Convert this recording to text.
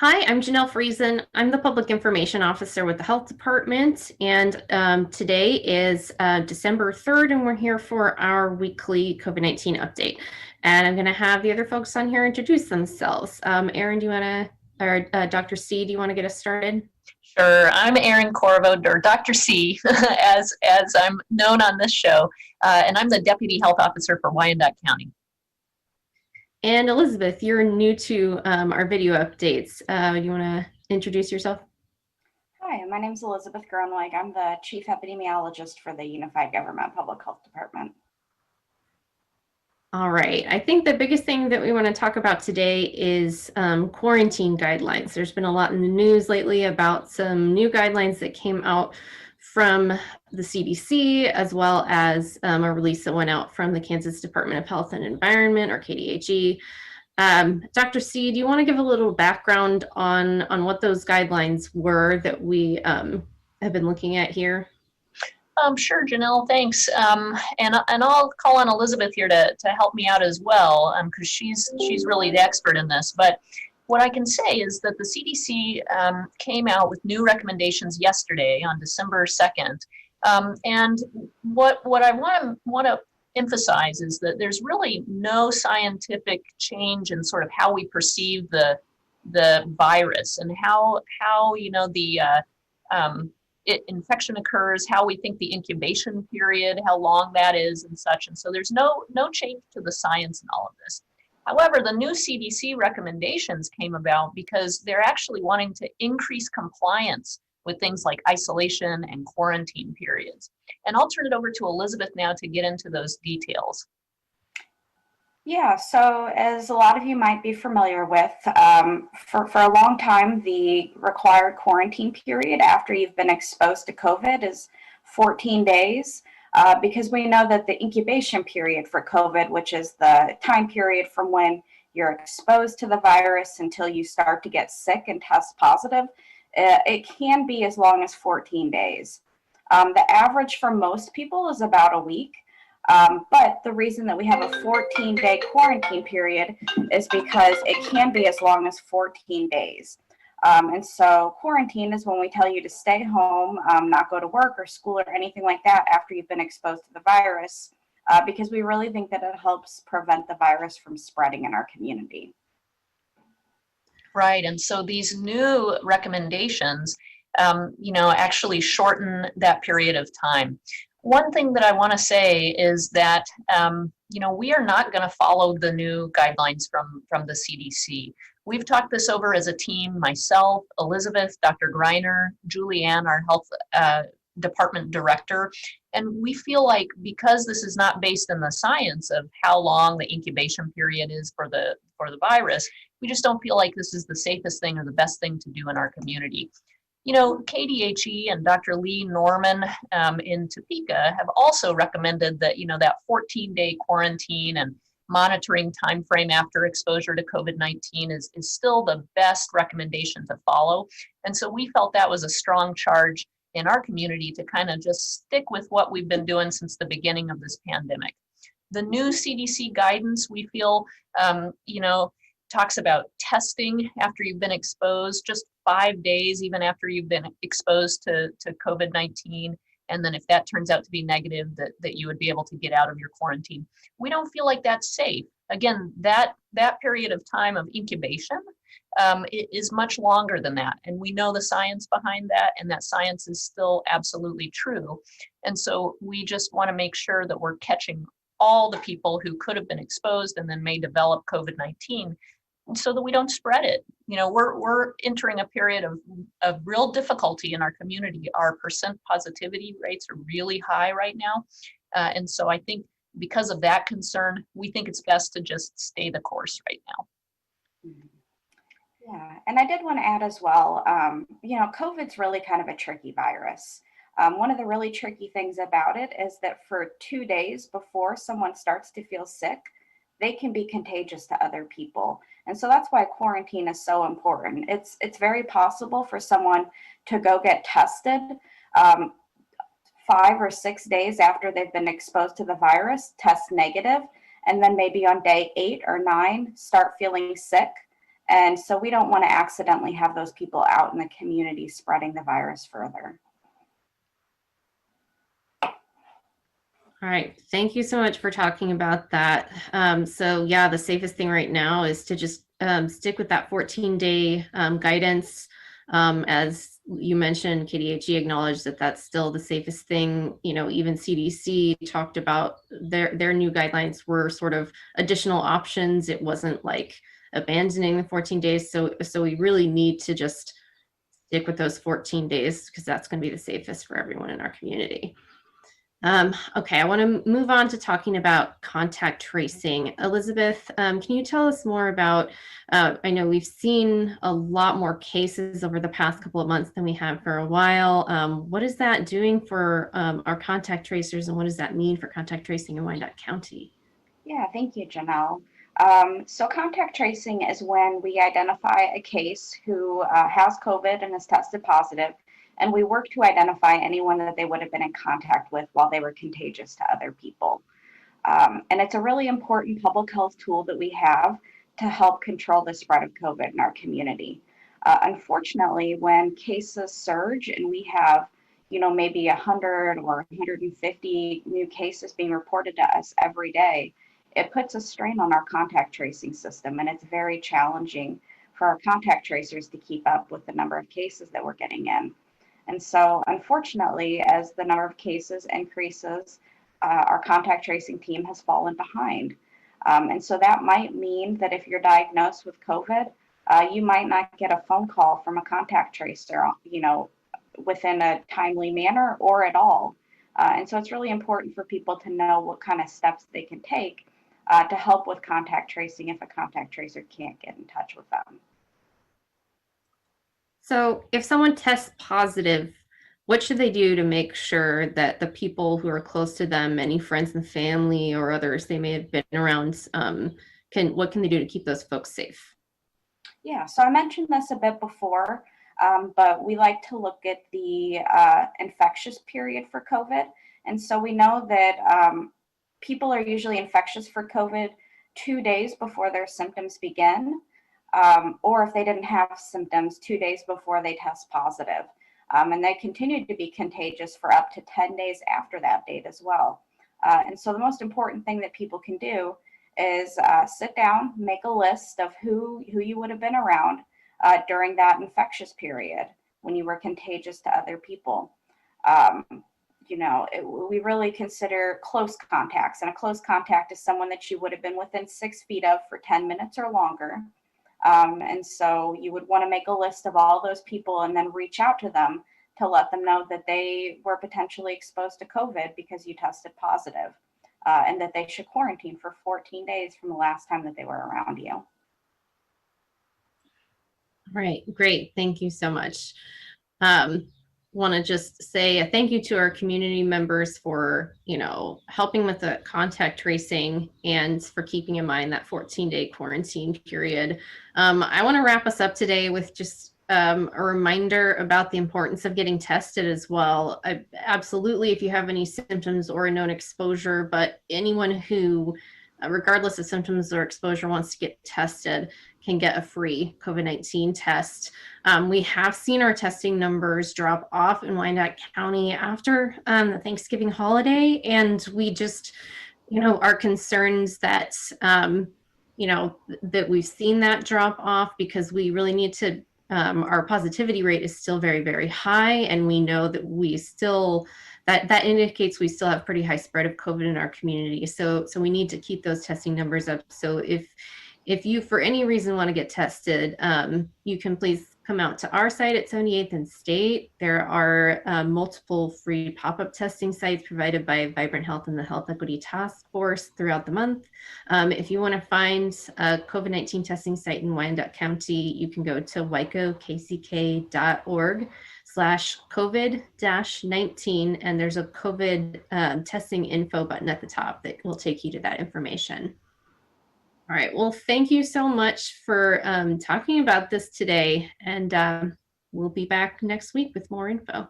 Hi, I'm Janelle Friesen. I'm the Public Information Officer with the Health Department, and today is December 3rd, and we're here for our weekly COVID-19 update. And I'm going to have the other folks on here introduce themselves. Erin, do you want to, or Dr. C, do you want to get us started? Sure. I'm Erin Corvo, or Dr. C, as I'm known on this show, and I'm the Deputy Health Officer for Wyandotte County. And Elizabeth, you're new to our video updates. You want to introduce yourself? Hi, my name is Elizabeth Gronweg. I'm the Chief Epidemiologist for the Unified Government Public Health Department. All right. I think the biggest thing that we want to talk about today is quarantine guidelines. There's been a lot in the news lately about some new guidelines that came out from the CDC, as well as a release that went out from the Kansas Department of Health and Environment, or KDHE. Dr. C, do you want to give a little background on what those guidelines were that we have been looking at here? Sure, Janelle, thanks. And I'll call on Elizabeth here to help me out as well, because she's really the expert in this. But what I can say is that the CDC came out with new recommendations yesterday on December 2nd. And what I want to emphasize is that there's really no scientific change in sort of how we perceive the virus and how infection occurs, how we think the incubation period, how long that is, and such. And so there's no change to the science in all of this. However, the new CDC recommendations came about because they're actually wanting to increase compliance with things like isolation and quarantine periods. And I'll turn it over to Elizabeth now to get into those details. Yeah, so as a lot of you might be familiar with, for a long time, the required quarantine period after you've been exposed to COVID is 14 days, because we know that the incubation period for COVID, which is the time period from when you're exposed to the virus until you start to get sick and test positive, it can be as long as 14 days. The average for most people is about a week. But the reason that we have a 14-day quarantine period is because it can be as long as 14 days. And so quarantine is when we tell you to stay home, not go to work or school or anything like that after you've been exposed to the virus, because we really think that it helps prevent the virus from spreading in our community. Right, and so these new recommendations, actually shorten that period of time. One thing that I want to say is that, we are not going to follow the new guidelines from the CDC. We've talked this over as a team, myself, Elizabeth, Dr. Greiner, Julianne, our health department director, and we feel like because this is not based in the science of how long the incubation period is for the virus, we just don't feel like this is the safest thing or the best thing to do in our community. KDHE and Dr. Lee Norman in Topeka have also recommended that, that 14-day quarantine and monitoring time frame after exposure to COVID-19 is still the best recommendation to follow. And so we felt that was a strong charge in our community to kind of just stick with what we've been doing since the beginning of this pandemic. The new CDC guidance, we feel, talks about testing after you've been exposed, just 5 days even after you've been exposed to COVID-19. And then if that turns out to be negative, that you would be able to get out of your quarantine. We don't feel like that's safe. Again, that period of time of incubation is much longer than that. And we know the science behind that, and that science is still absolutely true. And so we just want to make sure that we're catching all the people who could have been exposed and then may develop COVID-19, so that we don't spread it. We're entering a period of real difficulty in our community. Our percent positivity rates are really high right now. And so I think because of that concern, we think it's best to just stay the course right now. Yeah, and I did want to add as well, COVID's really kind of a tricky virus. One of the really tricky things about it is that for 2 days before someone starts to feel sick, they can be contagious to other people. And so that's why quarantine is so important. It's very possible for someone to go get tested 5 or 6 days after they've been exposed to the virus, test negative, and then maybe on day 8 or 9 start feeling sick, And so we don't want to accidentally have those people out in the community spreading the virus further. All right, thank you so much for talking about that. So yeah, the safest thing right now is to just stick with that 14-day guidance. As you mentioned, KDHE acknowledged that that's still the safest thing. You know, even CDC talked about their new guidelines were sort of additional options. It wasn't like abandoning the 14 days. So we really need to just stick with those 14 days because that's going to be the safest for everyone in our community. Okay, I want to move on to talking about contact tracing. Elizabeth, can you tell us more about, I know we've seen a lot more cases over the past couple of months than we have for a while. What is that doing for our contact tracers, and what does that mean for contact tracing in Wyandotte County? Yeah, thank you, Janelle. So contact tracing is when we identify a case who has COVID and is tested positive, and we work to identify anyone that they would have been in contact with while they were contagious to other people. And it's a really important public health tool that we have to help control the spread of COVID in our community. Unfortunately, when cases surge and we have, maybe 100 or 150 new cases being reported to us every day, it puts a strain on our contact tracing system, and it's very challenging for our contact tracers to keep up with the number of cases that we're getting in. And so, unfortunately, as the number of cases increases, our contact tracing team has fallen behind. And so that might mean that if you're diagnosed with COVID, you might not get a phone call from a contact tracer, within a timely manner or at all. And so it's really important for people to know what kind of steps they can take to help with contact tracing if a contact tracer can't get in touch with them. So if someone tests positive, what should they do to make sure that the people who are close to them, any friends and family or others they may have been around, what can they do to keep those folks safe? Yeah, so I mentioned this a bit before, but we like to look at the infectious period for COVID. And so we know that people are usually infectious for COVID 2 days before their symptoms begin, or if they didn't have symptoms, 2 days before they test positive. And they continue to be contagious for up to 10 days after that date as well. And so the most important thing that people can do is sit down, make a list of who you would have been around during that infectious period when you were contagious to other people. We really consider close contacts, and a close contact is someone that you would have been within 6 feet of for 10 minutes or longer. And so you would want to make a list of all those people and then reach out to them to let them know that they were potentially exposed to COVID because you tested positive, and that they should quarantine for 14 days from the last time that they were around you. All right, great. Thank you so much. Want to just say a thank you to our community members for, helping with the contact tracing and for keeping in mind that 14-day quarantine period. I want to wrap us up today with just a reminder about the importance of getting tested as well. Absolutely, if you have any symptoms or a known exposure, but anyone who, regardless of symptoms or exposure, wants to get tested can get a free COVID-19 test. We have seen our testing numbers drop off in Wyandotte County after the Thanksgiving holiday, and we just, are concerned that, that we've seen that drop off because we really need to, our positivity rate is still very, very high, and we know that we still, that indicates we still have pretty high spread of COVID in our community. So we need to keep those testing numbers up. So if you, for any reason, want to get tested, you can please come out to our site at 78th and State. There are multiple free pop-up testing sites provided by Vibrant Health and the Health Equity Task Force throughout the month. If you want to find a COVID-19 testing site in Wyandotte County, you can go to wicokck.org/COVID-19, and there's a COVID testing info button at the top that will take you to that information. All right, well, thank you so much for talking about this today, and we'll be back next week with more info.